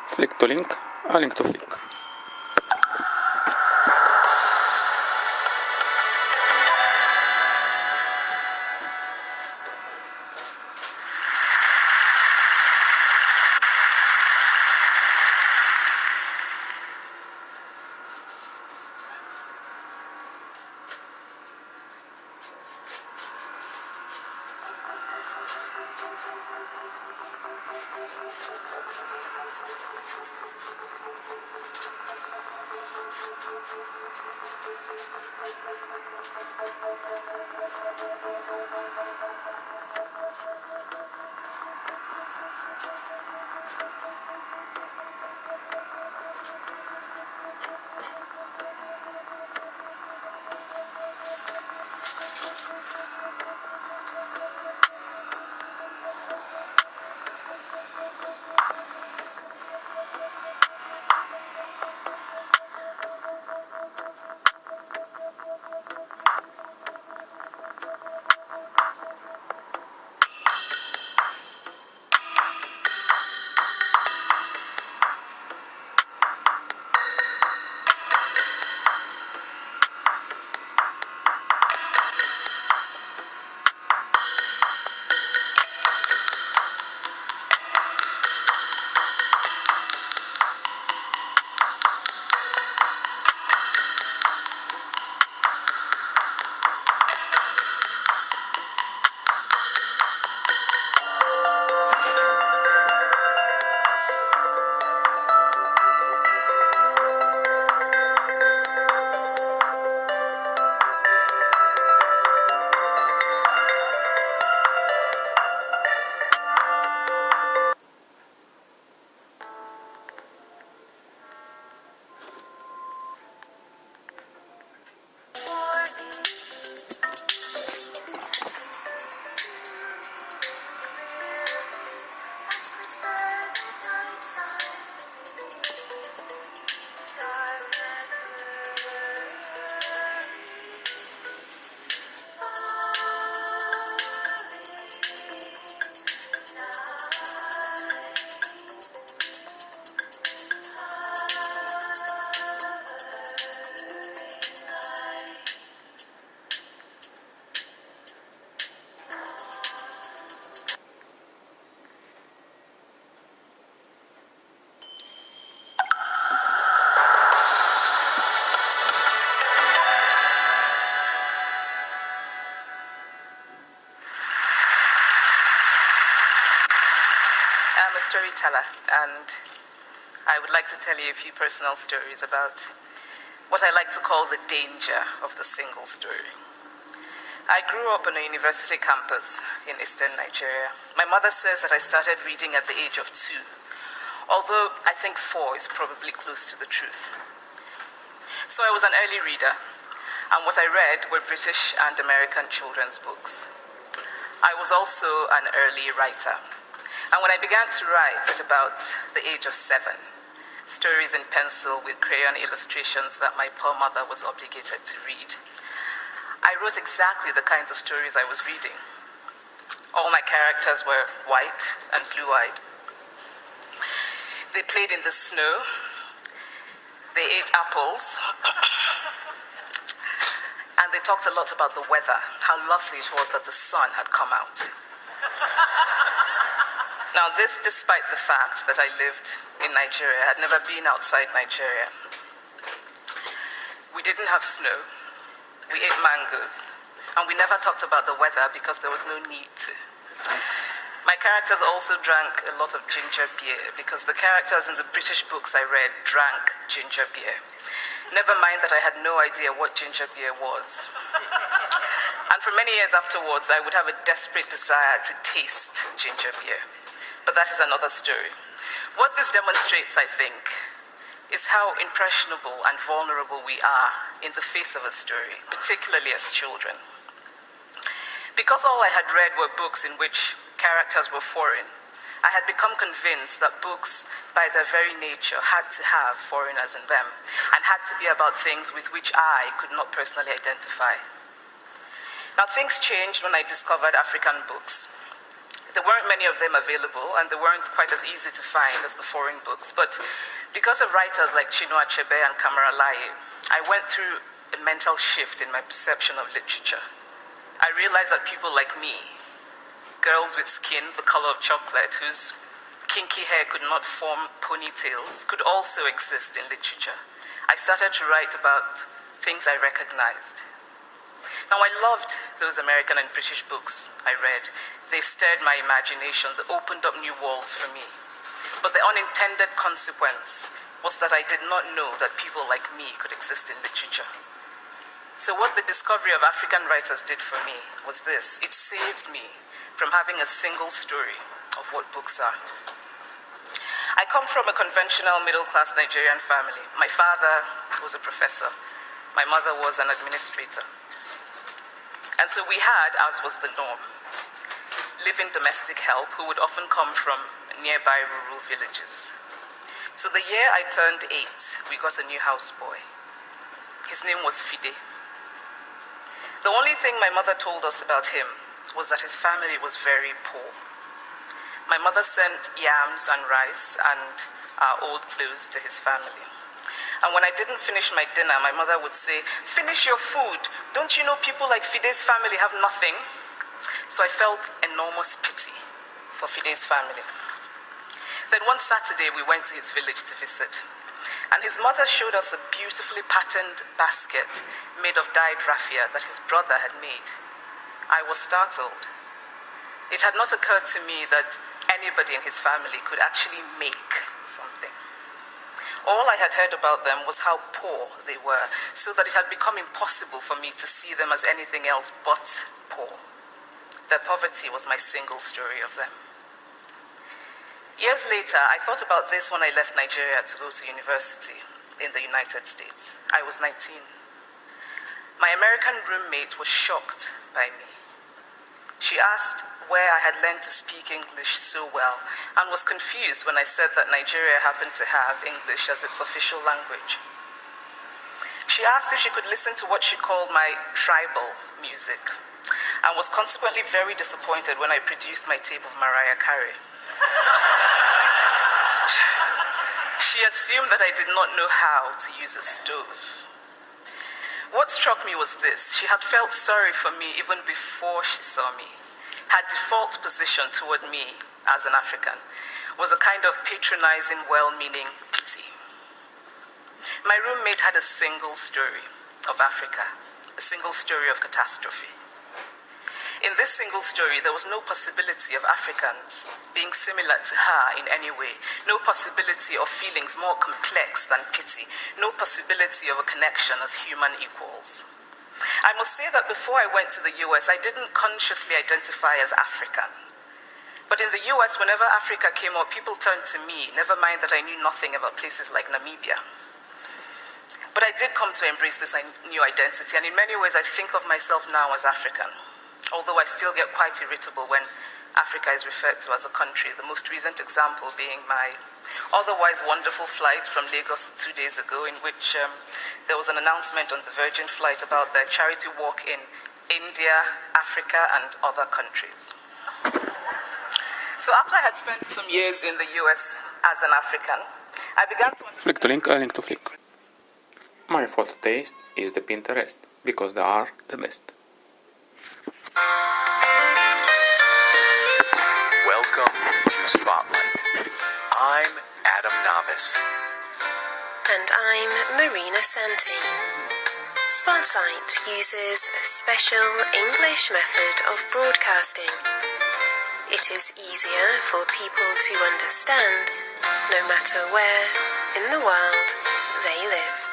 Flick to link, a link to flick. I'm a storyteller, and I would like to tell you a few personal stories about what I like to call the danger of the single story. I grew up on a university campus in eastern Nigeria. My mother says that I started reading at the age of 2, although I think 4 is probably close to the truth. So I was an early reader, and what I read were British and American children's books. I was also an early writer. And when I began to write at about the age of 7, stories in pencil with crayon illustrations that my poor mother was obligated to read, I wrote exactly the kinds of stories I was reading. All my characters were white and blue-eyed. They played in the snow. They ate apples. And they talked a lot about the weather, how lovely it was that the sun had come out. Now, this despite the fact that I lived in Nigeria. I had never been outside Nigeria. We didn't have snow. We ate mangoes. And we never talked about the weather because there was no need to. My characters also drank a lot of ginger beer because the characters in the British books I read drank ginger beer. Never mind that I had no idea what ginger beer was. And for many years afterwards, I would have a desperate desire to taste ginger beer. But that is another story. What this demonstrates, I think, is how impressionable and vulnerable we are in the face of a story, particularly as children. Because all I had read were books in which characters were foreign, I had become convinced that books, by their very nature, had to have foreigners in them and had to be about things with which I could not personally identify. Now, things changed when I discovered African books. There weren't many of them available, and they weren't quite as easy to find as the foreign books. But because of writers like Chinua Achebe and Kamara Laye, I went through a mental shift in my perception of literature. I realized that people like me, girls with skin the color of chocolate, whose kinky hair could not form ponytails, could also exist in literature. I started to write about things I recognized. Now, I loved those American and British books I read. They stirred my imagination. They opened up new worlds for me. But the unintended consequence was that I did not know that people like me could exist in literature. So what the discovery of African writers did for me was this. It saved me from having a single story of what books are. I come from a conventional middle-class Nigerian family. My father was a professor. My mother was an administrator. And so we had, as was the norm, living domestic help who would often come from nearby rural villages. So the year I turned 8, we got a new houseboy. His name was Fide. The only thing my mother told us about him was that his family was very poor. My mother sent yams and rice and our old clothes to his family. And when I didn't finish my dinner, my mother would say, "Finish your food. Don't you know people like Fide's family have nothing?" So I felt enormous pity for Fide's family. Then one Saturday, we went to his village to visit. And his mother showed us a beautifully patterned basket made of dyed raffia that his brother had made. I was startled. It had not occurred to me that anybody in his family could actually make something. All I had heard about them was how poor they were, so that it had become impossible for me to see them as anything else but poor. Their poverty was my single story of them. Years later, I thought about this when I left Nigeria to go to university in the United States. I was 19. My American roommate was shocked by me. She asked where I had learned to speak English so well and was confused when I said that Nigeria happened to have English as its official language. She asked if she could listen to what she called my tribal music and was consequently very disappointed when I produced my tape of Mariah Carey. She assumed that I did not know how to use a stove. What struck me was this. She had felt sorry for me even before she saw me. Her default position toward me as an African was a kind of patronizing, well-meaning pity. My roommate had a single story of Africa, a single story of catastrophe. In this single story, there was no possibility of Africans being similar to her in any way, no possibility of feelings more complex than pity, no possibility of a connection as human equals. I must say that before I went to the US, I didn't consciously identify as African. But in the US, whenever Africa came up, people turned to me, never mind that I knew nothing about places like Namibia. But I did come to embrace this new identity, and in many ways I think of myself now as African. Although I still get quite irritable when Africa is referred to as a country, the most recent example being my otherwise wonderful flight from Lagos 2 days ago, in which there was an announcement on the Virgin flight about their charity walk in India, Africa, and other countries. So after I had spent some years in the US as an African, I began to Flick to link, a link to flick. My photo taste is the Pinterest, because they are the best. Welcome to Spotlight. I'm Adam Navis. And I'm Marina Santi. Spotlight uses a special English method of broadcasting. It is easier for people to understand no matter where in the world they live.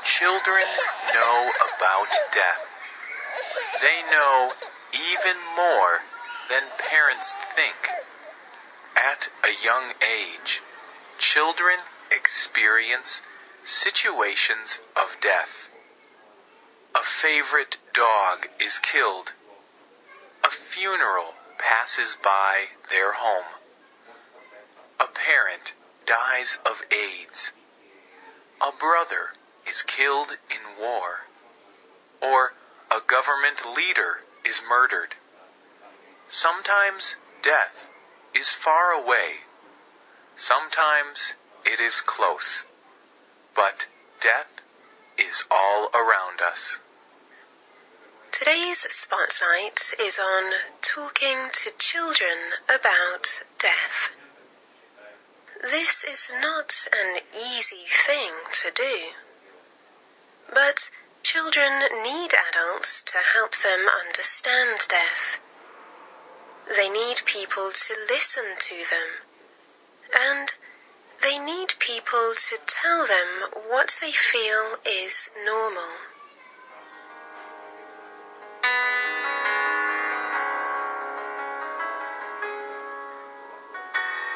Children know about death. They know even more than parents think. At a young age, children experience situations of death. A favorite dog is killed funeral passes by their home. A parent dies of AIDS. A brother is killed in war. Or a government leader is murdered. Sometimes death is far away. Sometimes it is close. But death is all around us. Today's spotlight is on talking to children about death. This is not an easy thing to do. But children need adults to help them understand death. They need people to listen to them. And they need people to tell them what they feel is normal.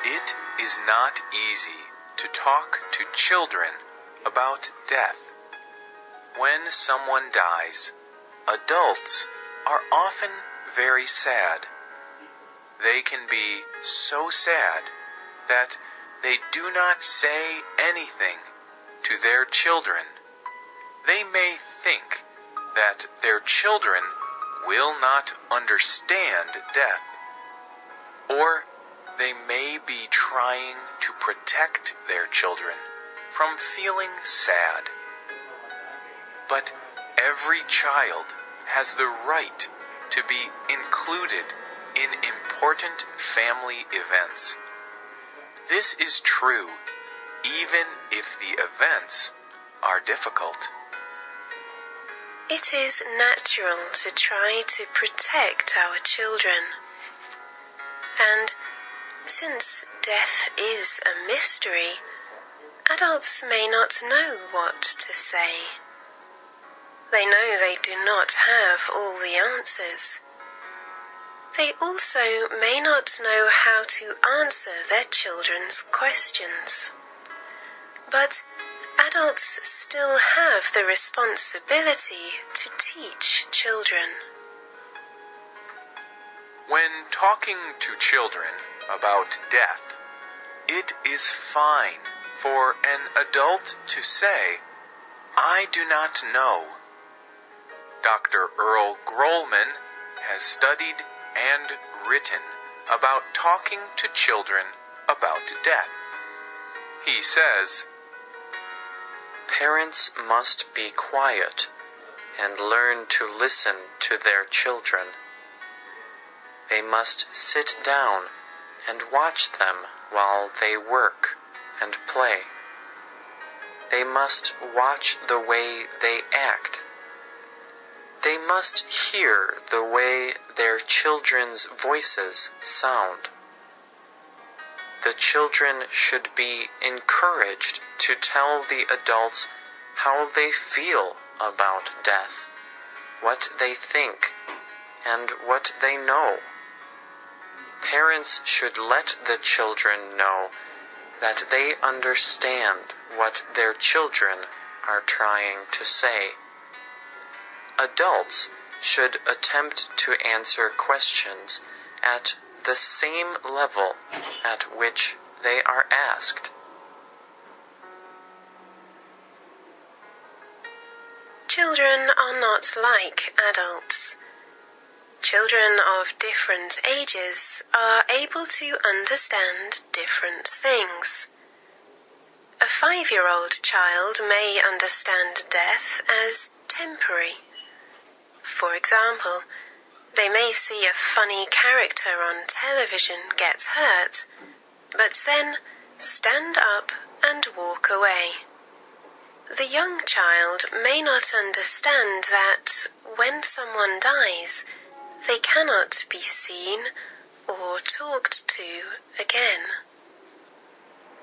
It is not easy to talk to children about death. When someone dies, adults are often very sad. They can be so sad that they do not say anything to their children. They may think that their children will not understand death, or they may be trying to protect their children from feeling sad. But every child has the right to be included in important family events. This is true even if the events are difficult. It is natural to try to protect our children. And since death is a mystery, adults may not know what to say. They know they do not have all the answers. They also may not know how to answer their children's questions. But adults still have the responsibility to teach children. When talking to children about death, it is fine for an adult to say, "I do not know." Dr. Earl Grolman has studied and written about talking to children about death. He says, Parents must be quiet and learn to listen to their children. They must sit down and watch them while they work and play. They must watch the way they act. They must hear the way their children's voices sound. The children should be encouraged to tell the adults how they feel about death, what they think, and what they know. Parents should let the children know that they understand what their children are trying to say. Adults should attempt to answer questions at the same level at which they are asked. Children are not like adults. Children of different ages are able to understand different things. A 5-year-old child may understand death as temporary. For example, they may see a funny character on television get hurt, but then stand up and walk away. The young child may not understand that when someone dies, they cannot be seen or talked to again.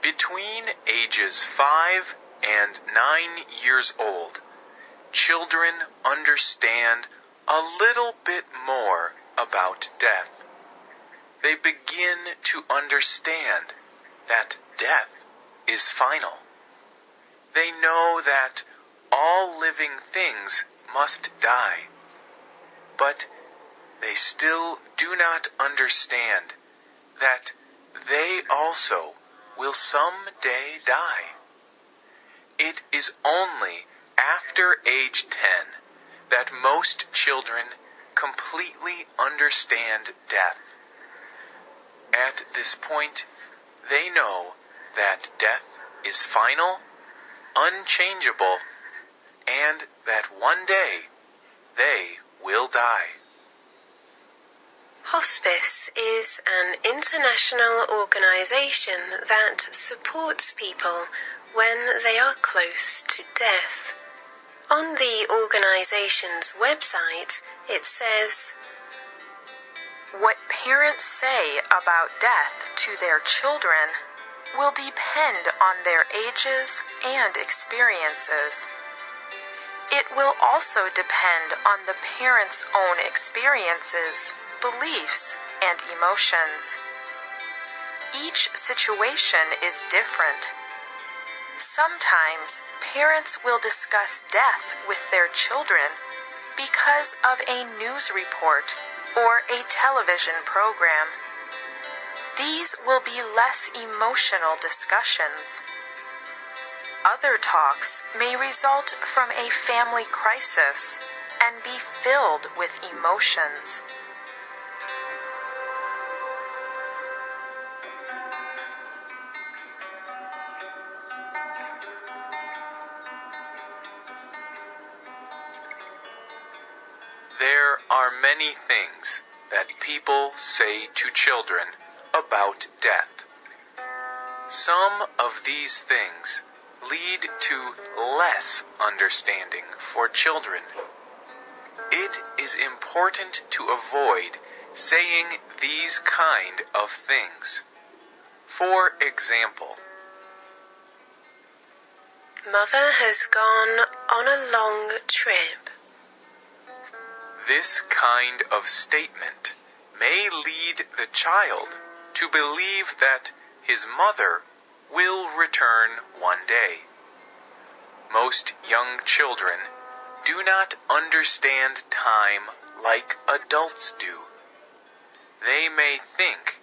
between ages 5 and 9 years old, children understand a little bit more about death. They begin to understand that death is final. They know that all living things must die. But they still do not understand that they also will someday die. It is only after age 10 that most children completely understand death. At this point, they know that death is final, unchangeable, and that one day they will die. Hospice is an international organization that supports people when they are close to death. On the organization's website, it says, "What parents say about death to their children will depend on their ages and experiences. It will also depend on the parents' own experiences, beliefs, and emotions. Each situation is different. Sometimes parents will discuss death with their children because of a news report or a television program. These will be less emotional discussions. Other talks may result from a family crisis and be filled with emotions." There are many things that people say to children about death. Some of these things lead to less understanding for children. It is important to avoid saying these kind of things. For example, "Mother has gone on a long trip." this kind of statement may lead the child to believe that his mother will return one day. Most young children do not understand time like adults do. They may think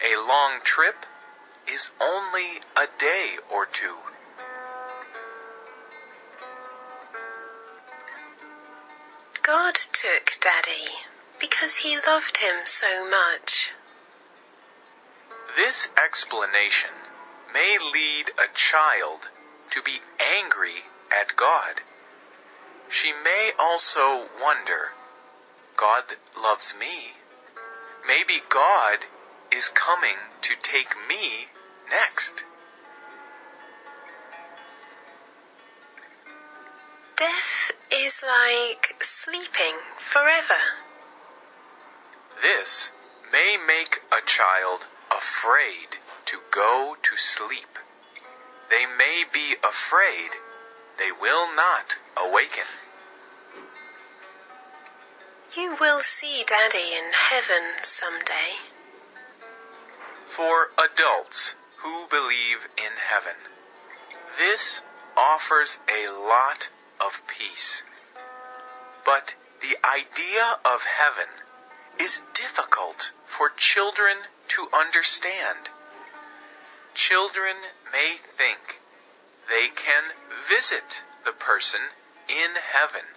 a long trip is only a day or two. God took Daddy because he loved him so much. This explanation may lead a child to be angry at God. She may also wonder, God loves me. Maybe God is coming to take me next. Death is like sleeping forever. This may make a child afraid to go to sleep. They may be afraid they will not awaken. You will see Daddy in heaven someday. For adults who believe in heaven, this offers a lot of peace. But the idea of heaven is difficult for children to understand. Children may think they can visit the person in heaven.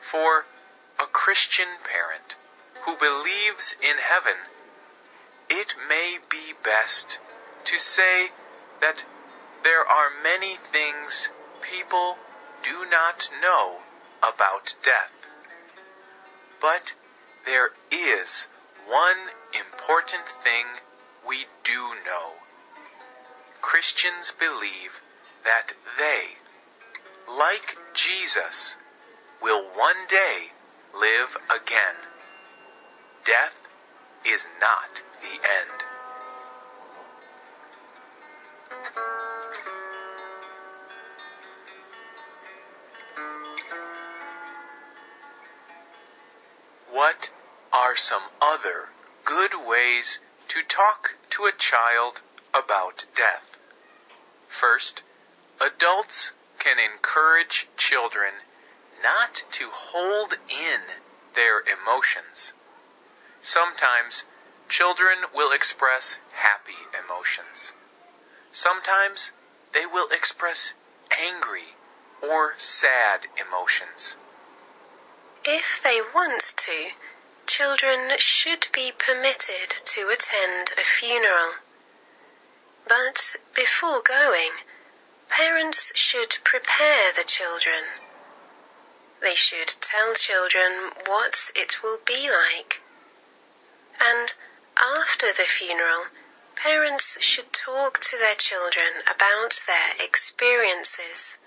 For a Christian parent who believes in heaven, it may be best to say that there are many things people do not know about death. But there is one important thing we do know. Christians believe that they, like Jesus, will one day live again. Death is not the end. What are some other good ways to talk to a child about death? First, adults can encourage children not to hold in their emotions. Sometimes children will express happy emotions. Sometimes they will express angry or sad emotions. If they want to, children should be permitted to attend a funeral. But before going, parents should prepare the children. They should tell children what it will be like. And after the funeral, parents should talk to their children about their experiences.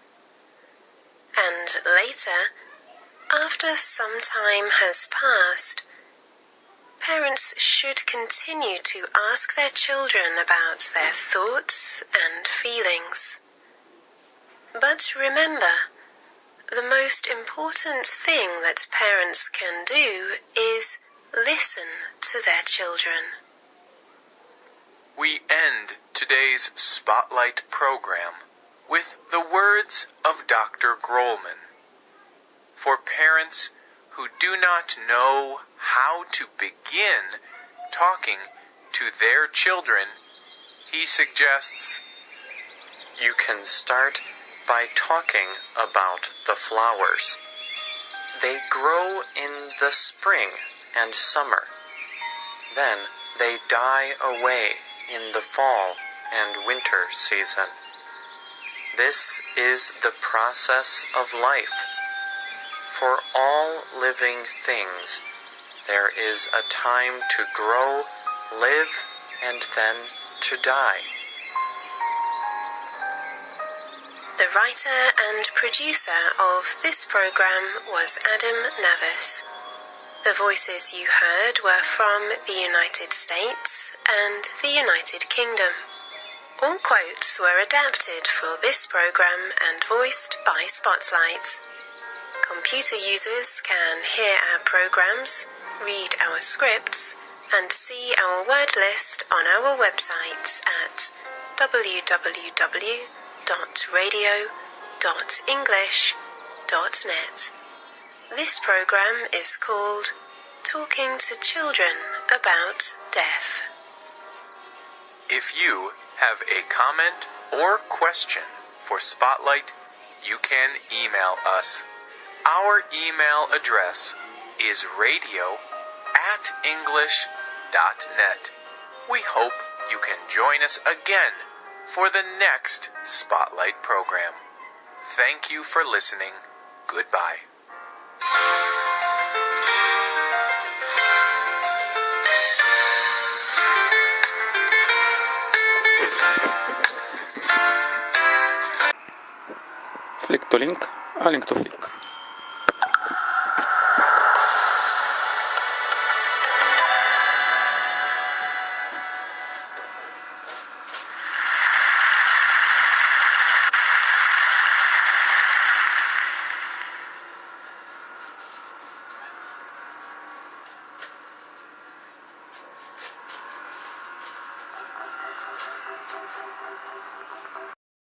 And later, after some time has passed, parents should continue to ask their children about their thoughts and feelings. But remember, the most important thing that parents can do is listen to their children. We end today's Spotlight program with the words of Dr. Grolman. For parents who do not know how to begin talking to their children, he suggests, You can start by talking about the flowers. They grow in the spring and summer. Then they die away in the fall and winter season. This is the process of life. For all living things, there is a time to grow, live, and then to die. The writer and producer of this program was Adam Navis. The voices you heard were from the United States and the United Kingdom. All quotes were adapted for this program and voiced by Spotlight. Computer users can hear our programs, read our scripts, and see our word list on our websites at www.radio.english.net. This program is called Talking to Children About Death. If you have a comment or question for Spotlight, you can email us. Our email address is radio@english.net. We hope you can join us again for the next Spotlight program. Thank you for listening. Goodbye. Flick to link, a link to flick.